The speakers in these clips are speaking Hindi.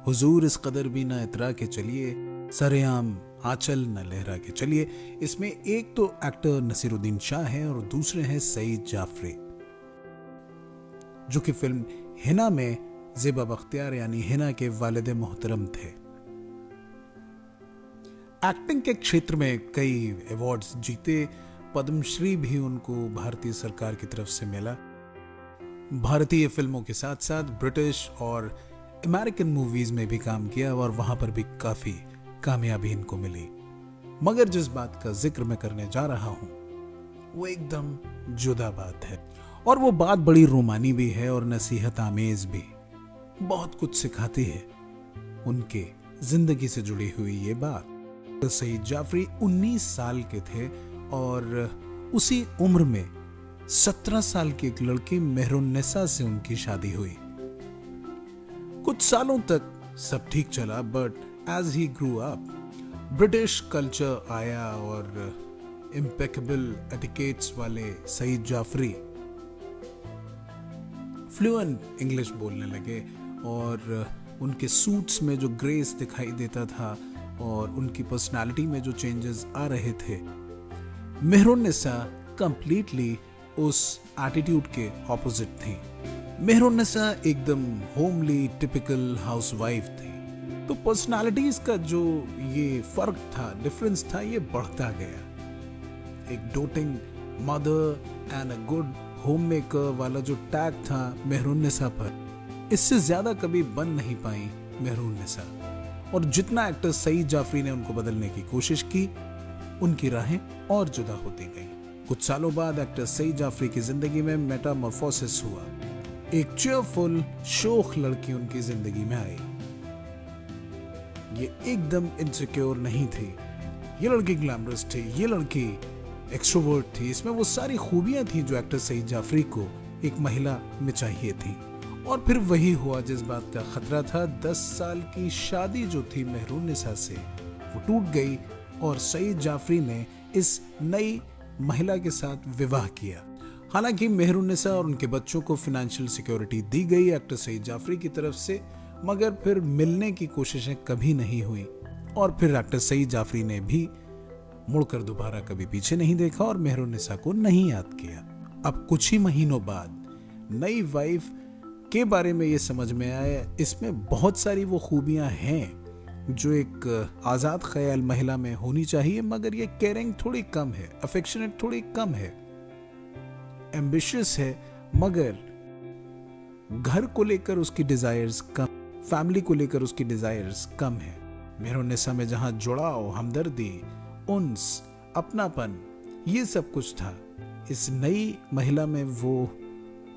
हुजूर इस कदर भी ना इतरा के चलिए, सरेआम आंचल न लहरा के चलिए। इसमें एक तो एक्टर नसीरुद्दीन शाह है और दूसरे हैं सईद जाफरी, जो कि फिल्म हिना में ज़ेबा बख्तियार यानी हिना के वालिद मोहतरम थे। एक्टिंग के क्षेत्र में कई अवार्ड्स जीते, पद्मश्री भी उनको भारतीय सरकार की तरफ से मिला। भारतीय फिल्मों के साथ साथ ब्रिटिश और अमेरिकन मूवीज में भी काम किया और वहां पर भी काफी कामयाबी इनको मिली। मगर जिस बात का जिक्र मैं करने जा रहा हूं वो एकदम जुदा बात है, और वो बात बड़ी रोमानी भी है और नसीहत आमेज भी, बहुत कुछ सिखाती है उनके जिंदगी से जुड़ी हुई ये बात। तो सईद जाफरी 19 साल के थे और उसी उम्र में 17 साल की एक लड़की मेहरुन्निसा से उनकी शादी हुई। कुछ सालों तक सब ठीक चला, but as he grew up British culture आया और इम्पेकेबल एटिकेट्स वाले सईद जाफरी फ्लुएंट इंग्लिश बोलने लगे और उनके सूट्स में जो ग्रेस दिखाई देता था और उनकी पर्सनालिटी में जो चेंजेस आ रहे थे, मेहरुन्निसा कंप्लीटली उस एटीट्यूड के ऑपोजिट थी। मेहरुन्निसा एकदम होमली टिपिकल हाउसवाइफ थी, तो पर्सनालिटीज का जो ये फर्क था, डिफरेंस था, ये बढ़ता गया। एक doting mother and a good homemaker वाला जो टैग था मेहरुन्निसा पर, इससे ज्यादा कभी बन नहीं पाई मेहरुन्निसा। और जितना एक्टर सईद जाफरी ने उनको बदलने की कोशिश की, उनकी राहें और जुदा होती गई। कुछ सालों बाद एक्टर सईद जाफरी की जिंदगी में मेटामॉर्फोसिस हुआ। एक चीयरफुल शोख लड़की उनकी जिंदगी में आई। ये एकदम इनसिक्योर नहीं थी, ये लड़की ग्लैमरस थी, ये लड़की एक्सट्रोवर्ट थी। इसमें वो सारी खूबियां थी जो एक्टर सईद जाफरी को एक महिला में चाहिए थी। और फिर वही हुआ जिस बात का खतरा था। 10 साल की शादी जो थी मेहरुन्निसा से, वो टूट गई और सईद जाफरी ने इस नई महिला के साथ विवाह किया। हालांकि मेहरुन्निसा और उनके बच्चों को फाइनेंशियल सिक्योरिटी दी गई एक्टर सईद जाफरी की तरफ से, मगर फिर मिलने की कोशिशें कभी नहीं हुई और फिर एक्टर सईद जाफरी ने भी मुड़कर दोबारा कभी पीछे नहीं देखा और मेहरुन्निसा को नहीं याद किया। अब कुछ ही महीनों बाद नई वाइफ के बारे में ये समझ में आया, इसमें बहुत सारी वो खूबियां हैं जो एक आजाद ख्याल महिला में होनी चाहिए, मगर ये केयरिंग थोड़ी कम है, अफेक्शनेट थोड़ी कम है, एम्बिशियस है, मगर घर को लेकर उसकी डिजायर्स कम, फैमिली को लेकर उसकी डिजायर्स कम है। मेहरुन्निसा में जहां जुड़ाव, हमदर्दी, उन्स, अपनापन, ये सब कुछ था, इस नई महिला में वो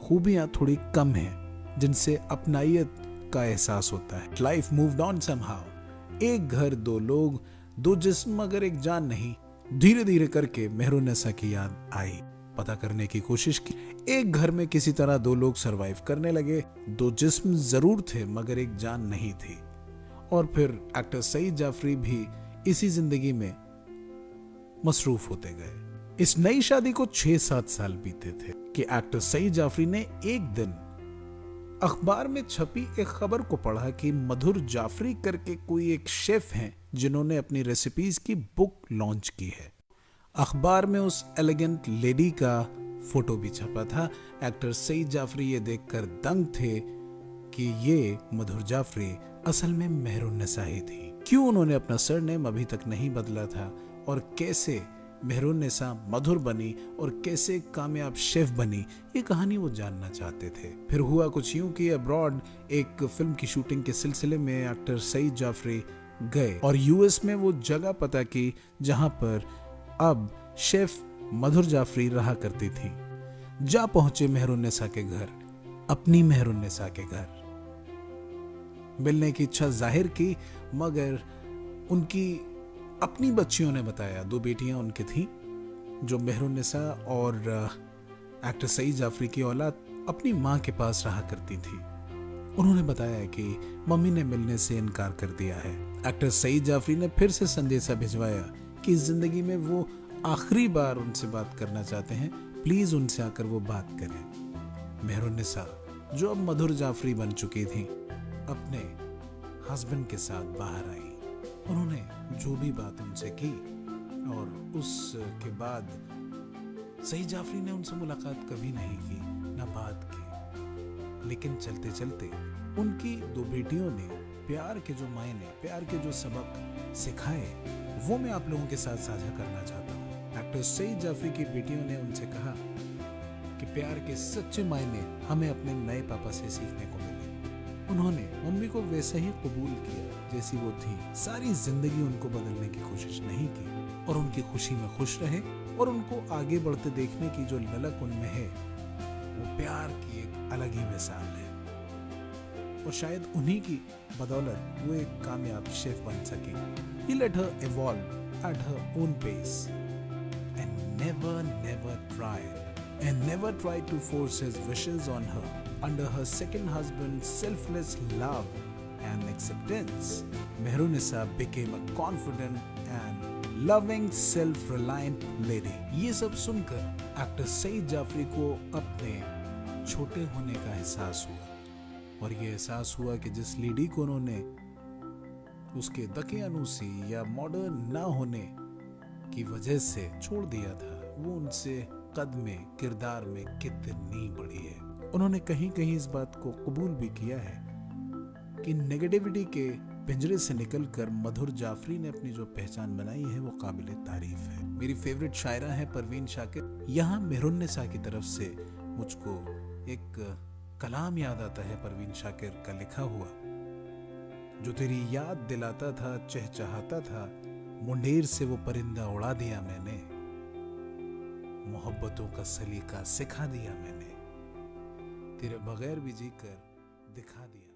खूबियां थोड़ी कम हैं जिनसे अपनाइयत का एहसास होता है। Life moved on somehow. एक घर, दो लोग, दो जिस्म मगर एक जान नहीं। धीरे धीरे करके मेहरुन्निसा की याद आई, पता करने की कोशिश की। एक घर में किसी तरह दो लोग सरवाइव करने लगे। दो जिस्म जरूर थे मगर एक जान नहीं थी। और फिर एक्टर सईद जाफरी भी इसी जिंदगी में मसरूफ होते गए। इस नई शादी को 6-7 साल बीते थे कि एक्टर सईद जाफरी ने एक दिन अखबार में छपी एक खबर को पढ़ा कि मधुर जाफरी करके कोई एक शेफ हैं जिन्होंने अपनी रेसिपीज की बुक लॉन्च की है। अखबार में उस एलिगेंट लेडी का फोटो भी छपा था। एक्टर सईद जाफरी ये देखकर दंग थे कि ये मधुर जाफरी असल में मेहरुन्निसा ही थी। क्यों उन्होंने अपना सरनेम अभी तक नहीं बदला था और कैसे मेहरुन्निसा मधुर बनी और कैसे कामयाब शेफ बनी, ये कहानी वो जानना चाहते थे। फिर हुआ कुछ यूं कि अब्रॉड एक फिल्म की शूटिंग के सिलसिले में एक्टर सईद जाफरी गए और यूएस में वो जगह पता की जहां पर अब शेफ मधुर जाफरी रहा करती थी। जा पहुंचे मेहरुन्निसा के घर, अपनी मेहरुन्निसा के घर। मिलने की इच्छा जाहिर की, मगर उनकी अपनी बच्चियों ने बताया, 2 बेटियां उनकी थी जो मेहरुन्निसा और एक्टर सईद जाफरी की औलाद अपनी मां के पास रहा करती थी। उन्होंने बताया कि मम्मी ने मिलने से इनकार कर दिया है। एक्टर सईद जाफरी ने फिर से संदेशा भिजवाया कि इस जिंदगी में वो आखिरी बार उनसे बात करना चाहते हैं, प्लीज उनसे आकर वो बात करें। मेहरुन्निसा जो अब मधुर जाफरी बन चुकी थी, अपने हस्बैंड के साथ बाहर आई। उन्होंने जो भी बात उनसे की और उसके बाद सईद जाफरी ने उनसे मुलाकात कभी नहीं की, ना बात की। लेकिन चलते चलते उनकी दो बेटियों ने प्यार के जो मायने, प्यार के जो सबक सिखाए, वो मैं आप लोगों के साथ साझा करना चाहता हूँ। एक्टर सईद जाफरी की बेटियों ने उनसे कहा कि प्यार के सच्चे मायने हमें अपने नए पापा से सीखने को मिले। उन्होंने मम्मी को वैसे ही कबूल किया जैसी वो थी। सारी जिंदगी उनको बदलने की कोशिश नहीं की और उनकी खुशी में खुश रहे और उनको आगे बढ़ते देखने की जो ललक उनमें है, वो प्यार की एक अलग ही मिसाल है। और शायद उन्हीं की बदौलत वो एक कामयाब शेफ बन सके। He let her evolve at her own pace and never tried to force his wishes on her. Under her second husband's selfless love and acceptance, Mehrunisa became a confident and loving, self-reliant lady. ये सब सुनकर एक्टर सईद जाफरी को अपने छोटे होने का एहसास हुआ और ये एहसास हुआ कि जिस लेडी को उन्होंने उसके दकियानूसी या मॉडर्न ना होने की वजह से छोड़ दिया था, वो उनसे कद में, किरदार में कितनी बड़ी है। उन्होंने कहीं कहीं इस बात को कबूल भी किया है कि नेगेटिविटी के पिंजरे से निकलकर मधुर जाफरी ने अपनी जो पहचान बनाई है वो काबिले तारीफ है। मेरी फेवरेट शायरा है परवीन शाकिर। यहाँ मेहरुन्निसा की तरफ से मुझको एक कलाम याद आता है परवीन शाकिर का लिखा हुआ, जो तेरी याद दिलाता था, चहचहाता था, मुंडेर से वो परिंदा उड़ा दिया मैंने, मोहब्बतों का सलीका सिखा दिया मैंने, तेरे बगैर भी जीकर दिखा दिया।